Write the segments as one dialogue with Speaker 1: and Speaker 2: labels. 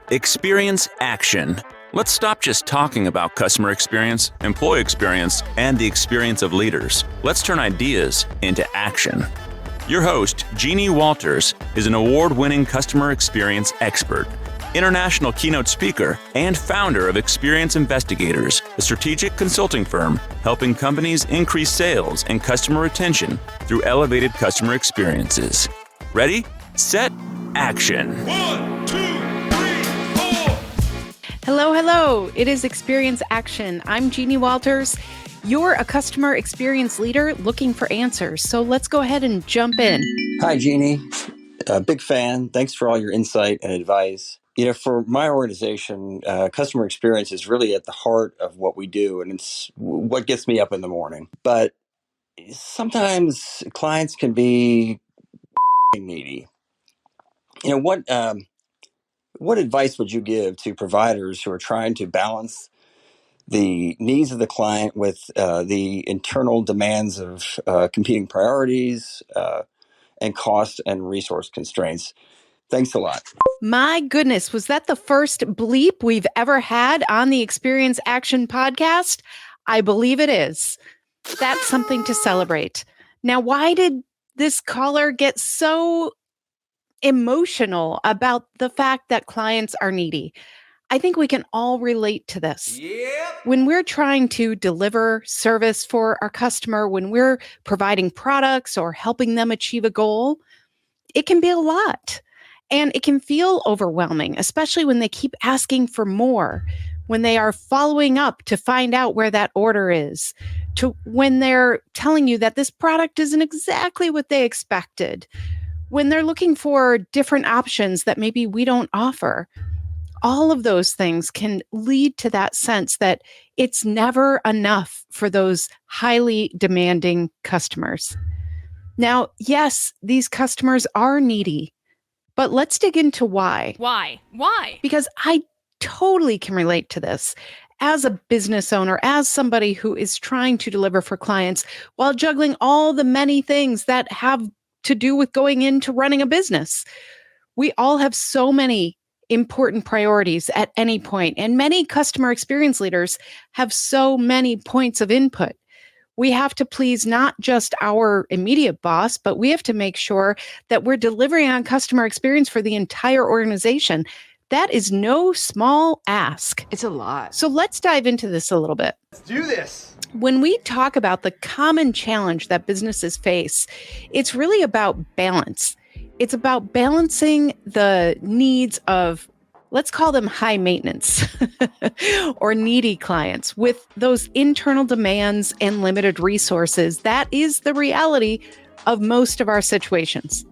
Speaker 1: Experience action. Let's stop just talking about customer experience, employee experience, and the experience of leaders. Let's turn ideas into action. Your host, Jeannie Walters, is an award-winning customer experience expert, international keynote speaker, and founder of Experience Investigators, a strategic consulting firm helping companies increase sales and customer retention through elevated customer experiences. Ready, set, action.
Speaker 2: 1, 2, 3, 4.
Speaker 3: Hello. It is Experience Action. I'm Jeannie Walters. You're a customer experience leader looking for answers. So let's go ahead and jump in.
Speaker 4: Hi, Jeannie. Big fan. Thanks for all your insight and advice. For my organization, customer experience is really at the heart of what we do, and it's what gets me up in the morning. But sometimes clients can be needy. What advice would you give to providers who are trying to balance the needs of the client with the internal demands of competing priorities and cost and resource constraints? Thanks a lot.
Speaker 3: My goodness, was that the first bleep we've ever had on the Experience Action podcast? I believe it is. That's something to celebrate. Now, why did this caller get so emotional about the fact that clients are needy? I think we can all relate to this.
Speaker 2: Yep.
Speaker 3: When we're trying to deliver service for our customer, when we're providing products or helping them achieve a goal, it can be a lot. And it can feel overwhelming, especially when they keep asking for more, when they are following up to find out where that order is, to when they're telling you that this product isn't exactly what they expected, when they're looking for different options that maybe we don't offer. All of those things can lead to that sense that it's never enough for those highly demanding customers. Now, yes, these customers are needy, but let's dig into why.
Speaker 5: Why?
Speaker 3: Because I totally can relate to this. As a business owner, as somebody who is trying to deliver for clients while juggling all the many things that have to do with going into running a business. We all have so many important priorities at any point, and many customer experience leaders have so many points of input. We have to please not just our immediate boss, but we have to make sure that we're delivering on customer experience for the entire organization. That is no small ask.
Speaker 5: It's a lot.
Speaker 3: So let's dive into this a little bit.
Speaker 2: Let's do this.
Speaker 3: When we talk about the common challenge that businesses face, it's really about balance. It's about balancing the needs of, let's call them high maintenance or needy clients with those internal demands and limited resources. That is the reality of most of our situations.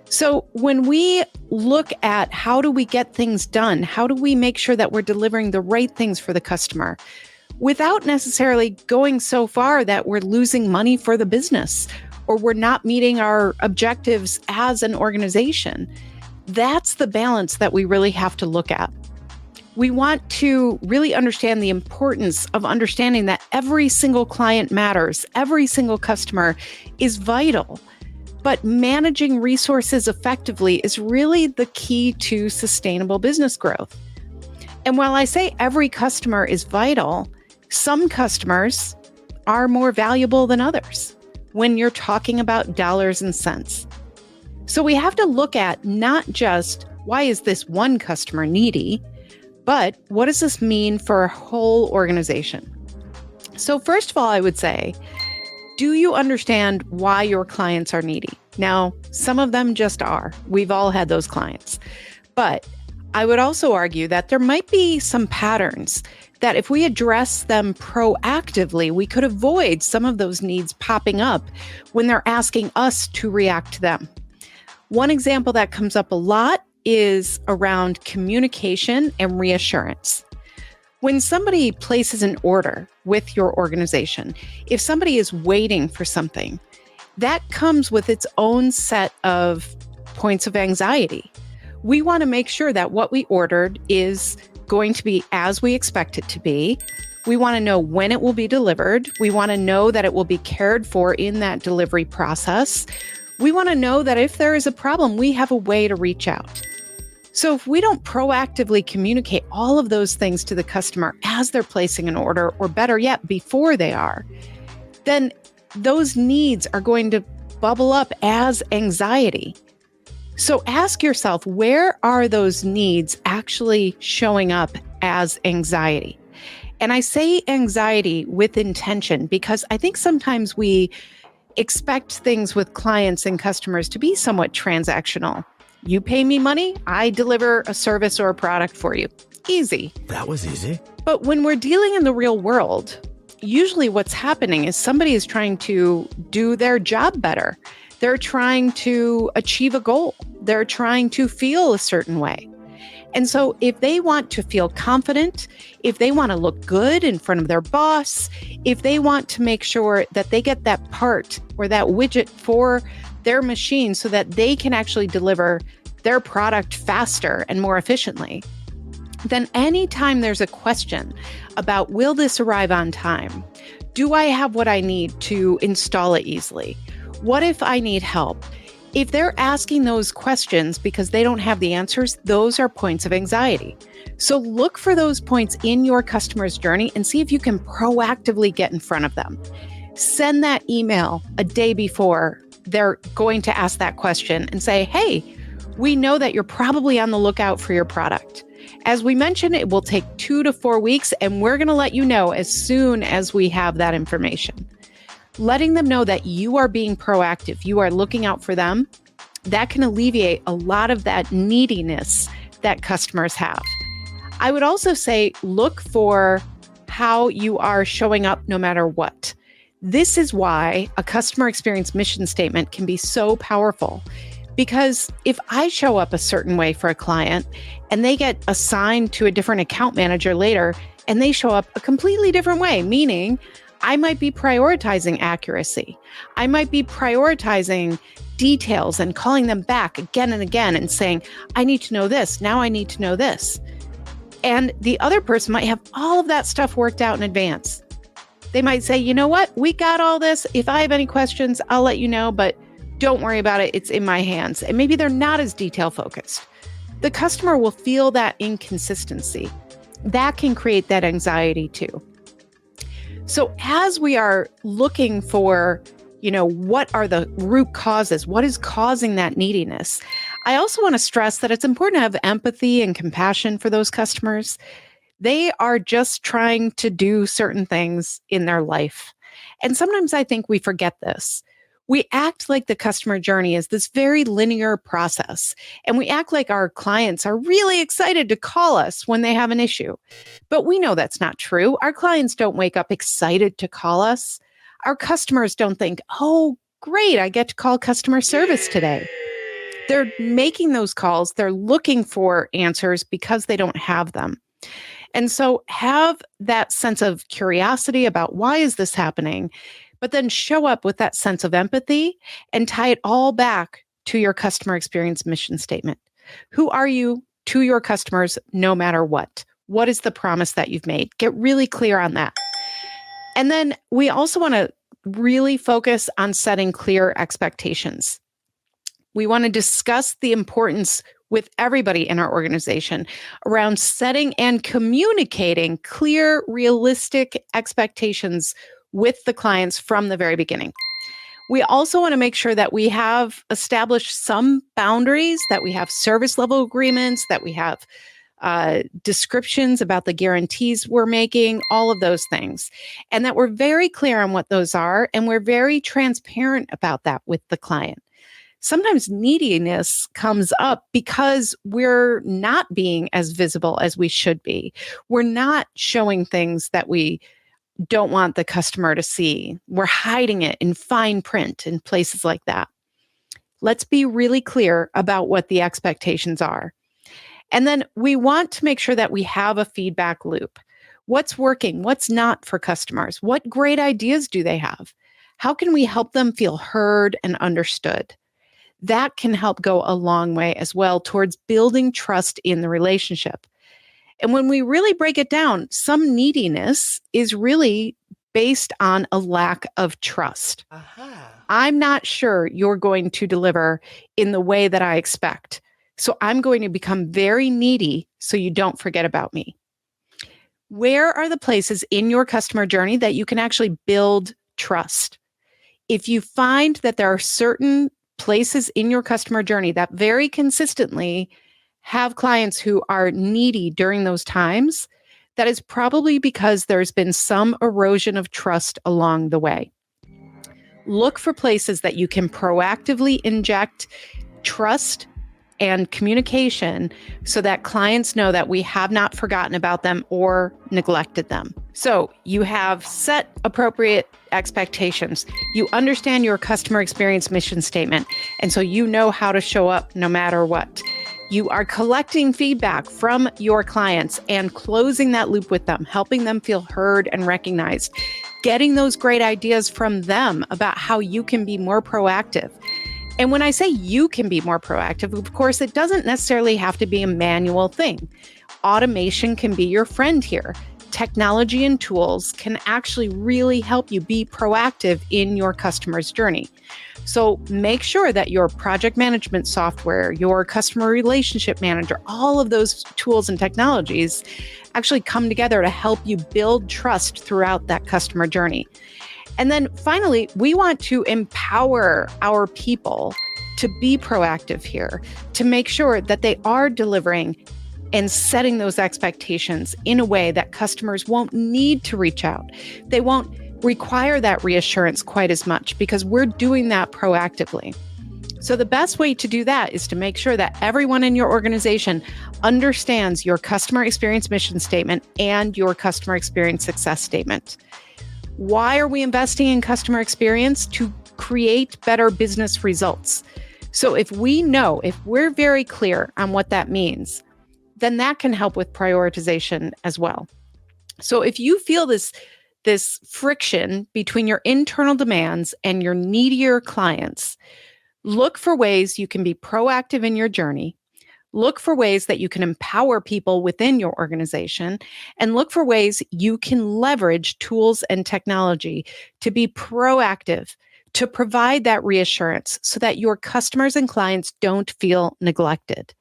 Speaker 3: So when we look at how do we get things done, how do we make sure that we're delivering the right things for the customer without necessarily going so far that we're losing money for the business or we're not meeting our objectives as an organization, that's the balance that we really have to look at. We want to really understand the importance of understanding that every single client matters, every single customer is vital. But managing resources effectively is really the key to sustainable business growth. And while I say every customer is vital, some customers are more valuable than others when you're talking about dollars and cents. So we have to look at not just why is this one customer needy, but what does this mean for a whole organization? So first of all, I would say, do you understand why your clients are needy? Now, some of them just are. We've all had those clients. But I would also argue that there might be some patterns that if we address them proactively, we could avoid some of those needs popping up when they're asking us to react to them. One example that comes up a lot is around communication and reassurance. When somebody places an order with your organization, if somebody is waiting for something, that comes with its own set of points of anxiety. We want to make sure that what we ordered is going to be as we expect it to be. We want to know when it will be delivered. We want to know that it will be cared for in that delivery process. We want to know that if there is a problem, we have a way to reach out. So if we don't proactively communicate all of those things to the customer as they're placing an order, or better yet, before they are, then those needs are going to bubble up as anxiety. So ask yourself, where are those needs actually showing up as anxiety? And I say anxiety with intention because I think sometimes we expect things with clients and customers to be somewhat transactional. You pay me money, I deliver a service or a product for you. Easy.
Speaker 5: That was easy.
Speaker 3: But when we're dealing in the real world, usually what's happening is somebody is trying to do their job better. They're trying to achieve a goal. They're trying to feel a certain way. And so if they want to feel confident, if they want to look good in front of their boss, if they want to make sure that they get that part or that widget for their machine so that they can actually deliver their product faster and more efficiently, then anytime there's a question about, will this arrive on time? Do I have what I need to install it easily? What if I need help? If they're asking those questions because they don't have the answers, those are points of anxiety. So look for those points in your customer's journey and see if you can proactively get in front of them. Send that email a day before they're going to ask that question and say, hey, we know that you're probably on the lookout for your product. As we mentioned, it will take 2 to 4 weeks, and we're going to let you know as soon as we have that information. Letting them know that you are being proactive, you are looking out for them, that can alleviate a lot of that neediness that customers have. I would also say, look for how you are showing up no matter what. This is why a customer experience mission statement can be so powerful. Because if I show up a certain way for a client and they get assigned to a different account manager later and they show up a completely different way, meaning I might be prioritizing accuracy. I might be prioritizing details and calling them back again and again and saying, I need to know this. Now I need to know this. And the other person might have all of that stuff worked out in advance. They might say, you know what? We got all this. If I have any questions, I'll let you know, but don't worry about it. It's in my hands. And maybe they're not as detail focused. The customer will feel that inconsistency. That can create that anxiety too. So as we are looking for, what are the root causes? What is causing that neediness? I also want to stress that it's important to have empathy and compassion for those customers. They are just trying to do certain things in their life. And sometimes I think we forget this. We act like the customer journey is this very linear process, and we act like our clients are really excited to call us when they have an issue. But we know that's not true. Our clients don't wake up excited to call us. Our customers don't think, oh, great, I get to call customer service today. They're making those calls. They're looking for answers because they don't have them. And so have that sense of curiosity about why is this happening, but then show up with that sense of empathy and tie it all back to your customer experience mission statement. Who are you to your customers no matter what? What is the promise that you've made? Get really clear on that. And then we also want to really focus on setting clear expectations. We want to discuss the importance with everybody in our organization around setting and communicating clear, realistic expectations with the clients from the very beginning. We also want to make sure that we have established some boundaries, that we have service level agreements, that we have descriptions about the guarantees we're making, all of those things, and that we're very clear on what those are, and we're very transparent about that with the client. Sometimes neediness comes up because we're not being as visible as we should be. We're not showing things that we don't want the customer to see. We're hiding it in fine print in places like that. Let's be really clear about what the expectations are. And then we want to make sure that we have a feedback loop. What's working? What's not for customers? What great ideas do they have? How can we help them feel heard and understood? That can help go a long way as well towards building trust in the relationship. And when we really break it down, some neediness is really based on a lack of trust. I'm not sure you're going to deliver in the way that I expect. So I'm going to become very needy so you don't forget about me. Where are the places in your customer journey that you can actually build trust? If you find that there are certain places in your customer journey that very consistently have clients who are needy during those times, that is probably because there's been some erosion of trust along the way. Look for places that you can proactively inject trust and communication so that clients know that we have not forgotten about them or neglected them. So you have set appropriate expectations. You understand your customer experience mission statement, and so you know how to show up no matter what. You are collecting feedback from your clients and closing that loop with them, helping them feel heard and recognized, getting those great ideas from them about how you can be more proactive. And when I say you can be more proactive, of course, it doesn't necessarily have to be a manual thing. Automation can be your friend here. Technology and tools can actually really help you be proactive in your customer's journey. So make sure that your project management software, your customer relationship manager, all of those tools and technologies actually come together to help you build trust throughout that customer journey. And then finally, we want to empower our people to be proactive here, to make sure that they are delivering and setting those expectations in a way that customers won't need to reach out. They won't require that reassurance quite as much because we're doing that proactively. So the best way to do that is to make sure that everyone in your organization understands your customer experience mission statement and your customer experience success statement. Why are we investing in customer experience? To create better business results. So if we're very clear on what that means, then that can help with prioritization as well. So if you feel this friction between your internal demands and your needier clients, look for ways you can be proactive in your journey. Look for ways that you can empower people within your organization, and look for ways you can leverage tools and technology to be proactive, to provide that reassurance so that your customers and clients don't feel neglected.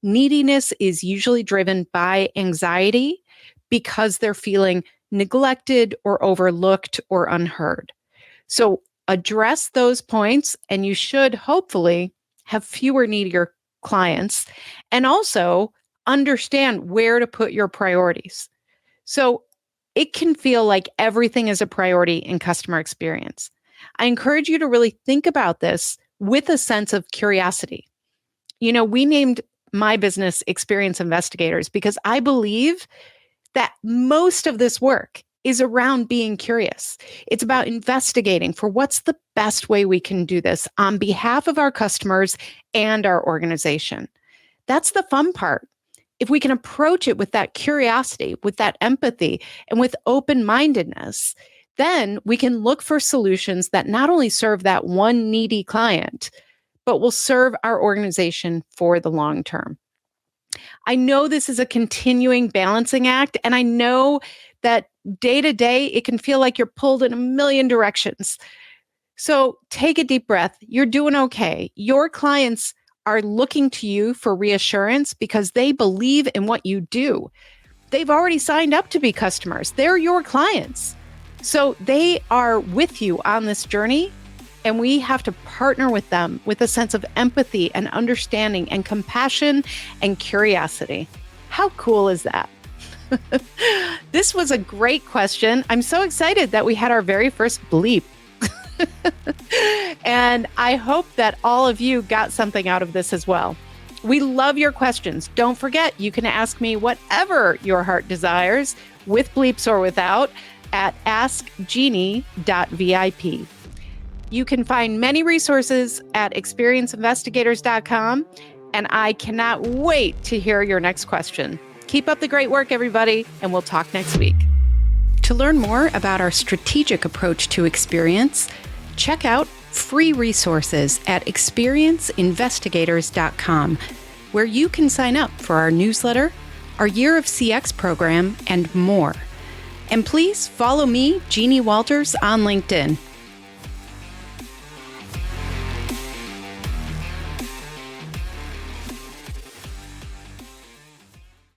Speaker 3: Neediness is usually driven by anxiety because they're feeling neglected or overlooked or unheard. So address those points, and you should hopefully have fewer needier clients, and also understand where to put your priorities. So it can feel like everything is a priority in customer experience. I encourage you to really think about this with a sense of curiosity. We named my business Experience Investigators because I believe that most of this work is around being curious. It's about investigating for what's the best way we can do this on behalf of our customers and our organization. That's the fun part. If we can approach it with that curiosity, with that empathy, and with open-mindedness, then we can look for solutions that not only serve that one needy client, but will serve our organization for the long term. I know this is a continuing balancing act, and I know that day to day, it can feel like you're pulled in a million directions. So take a deep breath. You're doing okay. Your clients are looking to you for reassurance because they believe in what you do. They've already signed up to be customers. They're your clients. So they are with you on this journey, and we have to partner with them with a sense of empathy and understanding and compassion and curiosity. How cool is that? This was a great question. I'm so excited that we had our very first bleep. And I hope that all of you got something out of this as well. We love your questions. Don't forget, you can ask me whatever your heart desires, with bleeps or without, at askjeannie.vip. You can find many resources at experienceinvestigators.com, and I cannot wait to hear your next question. Keep up the great work, everybody, and we'll talk next week. To learn more about our strategic approach to experience, check out free resources at experienceinvestigators.com, where you can sign up for our newsletter, our Year of CX program, and more. And please follow me, Jeannie Walters, on LinkedIn.